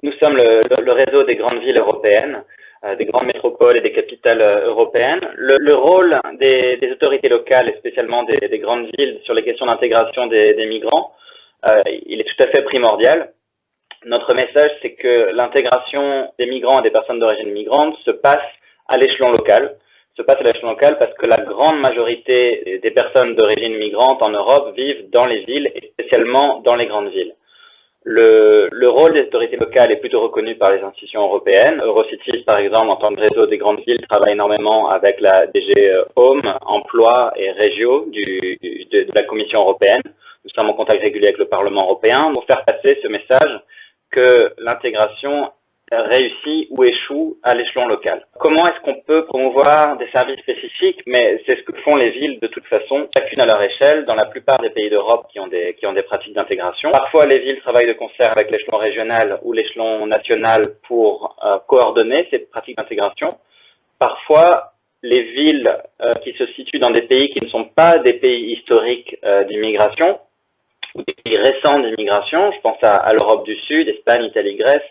Nous sommes le réseau des grandes villes européennes, des grandes métropoles et des capitales européennes. Le rôle des autorités locales, et spécialement des grandes villes, sur les questions d'intégration des migrants, il est tout à fait primordial. Notre message, c'est que l'intégration des migrants et des personnes d'origine migrante se passe à l'échelon local. Parce que la grande majorité des personnes d'origine migrante en Europe vivent dans les villes et spécialement dans les grandes villes. Le rôle des autorités locales est plutôt reconnu par les institutions européennes. Eurocities, par exemple, en tant que réseau des grandes villes, travaille énormément avec la DG Home, Emploi et Régio de la Commission européenne. Nous sommes en contact régulier avec le Parlement européen pour faire passer ce message que l'intégration réussit ou échoue à l'échelon local. Comment est-ce qu'on peut promouvoir des services spécifiques? Mais c'est ce que font les villes de toute façon, chacune à leur échelle, dans la plupart des pays d'Europe qui ont des pratiques d'intégration. Parfois, les villes travaillent de concert avec l'échelon régional ou l'échelon national pour coordonner ces pratiques d'intégration. Parfois, les villes qui se situent dans des pays qui ne sont pas des pays historiques d'immigration, ou des pays récents d'immigration, je pense à l'Europe du Sud, Espagne, Italie, Grèce,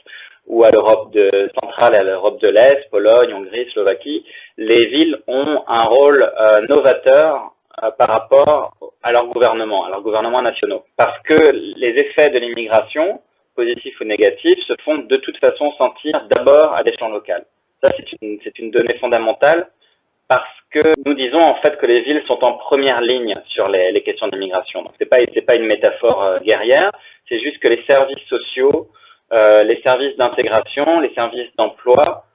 ou à l'Europe centrale et à l'Europe de l'Est, Pologne, Hongrie, Slovaquie, les villes ont un rôle novateur par rapport à leurs gouvernements nationaux. Parce que les effets de l'immigration, positifs ou négatifs, se font de toute façon sentir d'abord à l'échelon local. Ça, c'est une donnée fondamentale parce que nous disons en fait que les villes sont en première ligne sur les questions d'immigration. Donc c'est pas une métaphore guerrière, c'est juste que les services sociaux, les services d'intégration, les services d'emploi,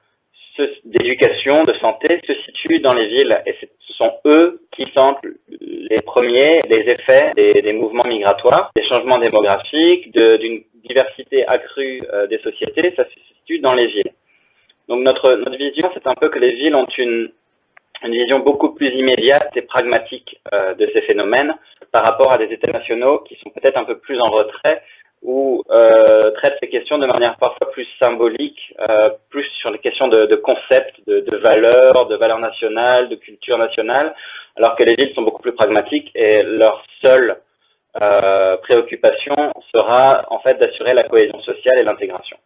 d'éducation, de santé se situent dans les villes et ce sont eux qui sentent les premiers les effets des mouvements migratoires, des changements démographiques, d'une diversité accrue des sociétés, ça se situe dans les villes. Donc notre vision, c'est un peu que les villes ont une vision beaucoup plus immédiate et pragmatique de ces phénomènes par rapport à des États nationaux qui sont peut-être un peu plus en retrait ou traitent ces questions de manière parfois plus symbolique, plus sur les questions de concepts, de valeurs nationales, de culture nationale, alors que les villes sont beaucoup plus pragmatiques et leur seule préoccupation sera en fait d'assurer la cohésion sociale et l'intégration.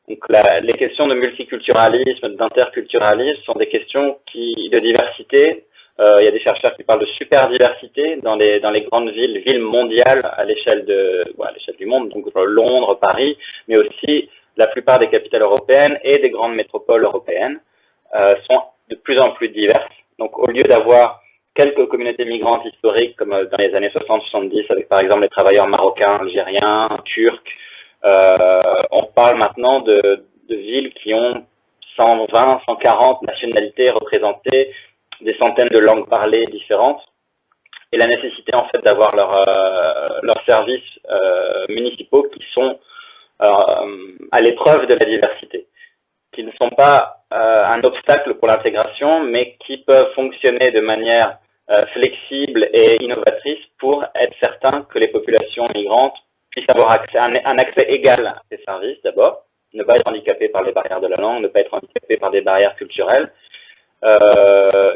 Donc les questions de multiculturalisme, d'interculturalisme sont des questions de diversité. Il y a des chercheurs qui parlent de superdiversité dans les grandes villes mondiales à l'échelle du monde, donc Londres, Paris, mais aussi la plupart des capitales européennes et des grandes métropoles européennes sont de plus en plus diverses. Donc au lieu d'avoir quelques communautés migrantes historiques comme dans les années 60-70 avec par exemple les travailleurs marocains, algériens, turcs, on parle maintenant de villes qui ont 120, 140 nationalités représentées, des centaines de langues parlées différentes, et la nécessité en fait d'avoir leurs services municipaux qui sont à l'épreuve de la diversité, qui ne sont pas un obstacle pour l'intégration, mais qui peuvent fonctionner de manière flexible et innovatrice pour être certain que les populations migrantes puissent avoir un accès égal à ces services d'abord, ne pas être handicapés par les barrières de la langue, ne pas être handicapés par des barrières culturelles,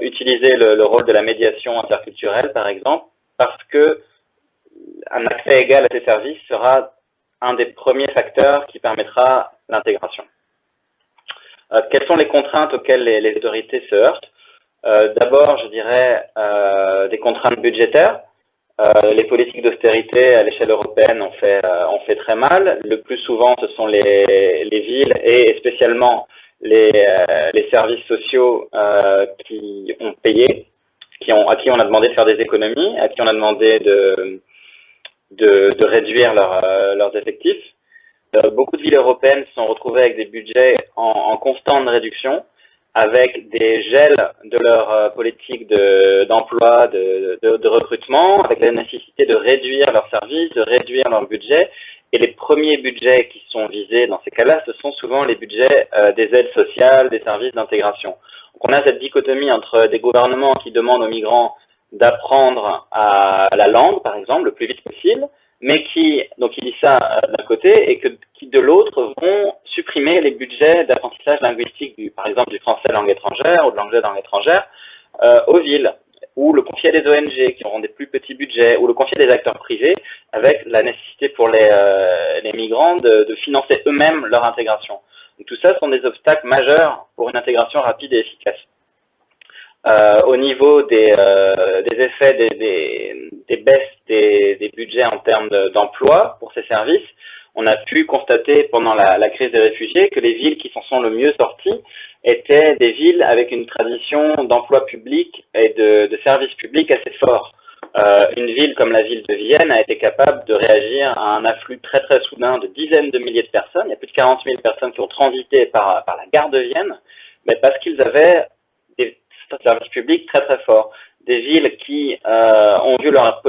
utiliser le rôle de la médiation interculturelle par exemple, parce que un accès égal à ces services sera un des premiers facteurs qui permettra l'intégration. Quelles sont les contraintes auxquelles les autorités se heurtent? D'abord, je dirais des contraintes budgétaires. Les politiques d'austérité à l'échelle européenne ont fait très mal. Le plus souvent, ce sont les villes et spécialement les services sociaux qui ont payé, à qui on a demandé de faire des économies, à qui on a demandé de réduire leurs effectifs. Beaucoup de villes européennes se sont retrouvées avec des budgets en constante réduction, avec des gels de leur politique d'emploi, de recrutement, avec la nécessité de réduire leurs services, de réduire leur budget. Et les premiers budgets qui sont visés dans ces cas-là, ce sont souvent les budgets des aides sociales, des services d'intégration. Donc on a cette dichotomie entre des gouvernements qui demandent aux migrants d'apprendre la langue, par exemple, le plus vite possible, mais donc ils disent ça d'un côté, et qui de l'autre vont supprimer les budgets d'apprentissage linguistique, par exemple du français langue étrangère ou de l'anglais langue étrangère, aux villes. ou le confier à des ONG qui auront des plus petits budgets, ou le confier à des acteurs privés, avec la nécessité pour les migrants de financer eux-mêmes leur intégration. Donc, tout ça sont des obstacles majeurs pour une intégration rapide et efficace. Au niveau des effets des baisses des budgets en termes d'emploi pour ces services, on a pu constater pendant la crise des réfugiés que les villes qui s'en sont le mieux sorties étaient des villes avec une tradition d'emploi public et de services publics assez fort. Une ville comme la ville de Vienne a été capable de réagir à un afflux très très soudain de dizaines de milliers de personnes. Il y a plus de 40 000 personnes qui ont transité par la gare de Vienne, mais parce qu'ils avaient des services publics très très forts. Des villes qui ont vu leur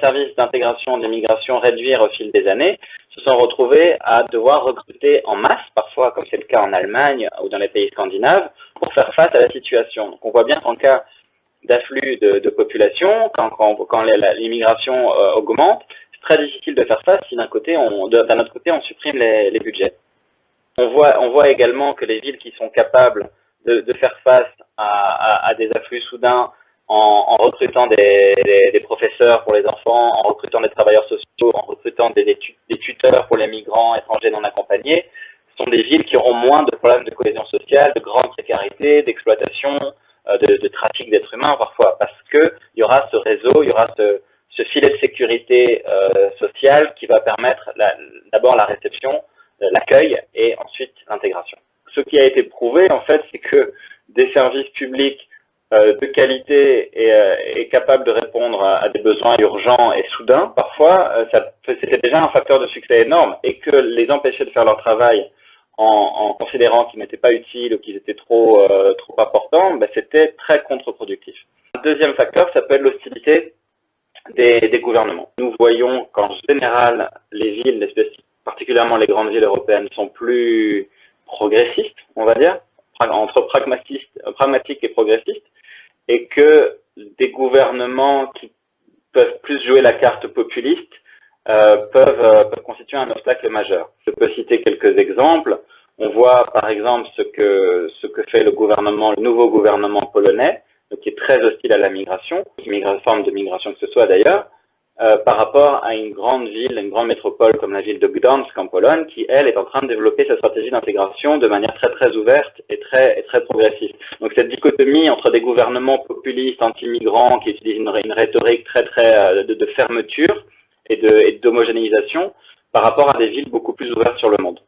service d'intégration des migrations réduire au fil des années se sont retrouvées à devoir recruter en masse, parfois comme c'est le cas en Allemagne ou dans les pays scandinaves, pour faire face à la situation. Donc on voit bien qu'en cas d'afflux de population, quand l'immigration augmente, c'est très difficile de faire face si d'un autre côté on supprime les budgets. On voit également que les villes qui sont capables de faire face à des afflux soudains en recrutant des professeurs pour les enfants, en recrutant des travailleurs sociaux, en recrutant des tuteurs pour les migrants étrangers non accompagnés, sont des villes qui auront moins de problèmes de cohésion sociale, de grande précarité, d'exploitation, de trafic d'êtres humains parfois, parce qu'il y aura ce réseau, il y aura ce filet de sécurité sociale qui va permettre d'abord la réception, l'accueil et ensuite l'intégration. Ce qui a été prouvé, en fait, c'est que des services publics de qualité et capables de répondre à des besoins urgents et soudains, parfois, c'était déjà un facteur de succès énorme, et que les empêcher de faire leur travail en considérant qu'ils n'étaient pas utiles ou qu'ils étaient trop importants, ben, c'était très contre-productif. Un deuxième facteur, ça peut être l'hostilité des gouvernements. Nous voyons qu'en général, les villes, particulièrement les grandes villes européennes, sont plus progressistes, on va dire, entre pragmatiques et progressistes, et que des gouvernements qui peuvent plus jouer la carte populiste peuvent constituer un obstacle majeur. Je peux citer quelques exemples. On voit par exemple ce que fait le nouveau gouvernement polonais, qui est très hostile à la migration, forme de migration que ce soit d'ailleurs, par rapport à une grande ville, une grande métropole comme la ville de Gdansk en Pologne, qui elle est en train de développer sa stratégie d'intégration de manière très très ouverte et très progressive. Donc cette dichotomie entre des gouvernements populistes, anti-migrants, qui utilisent une rhétorique de fermeture et d'homogénéisation, par rapport à des villes beaucoup plus ouvertes sur le monde.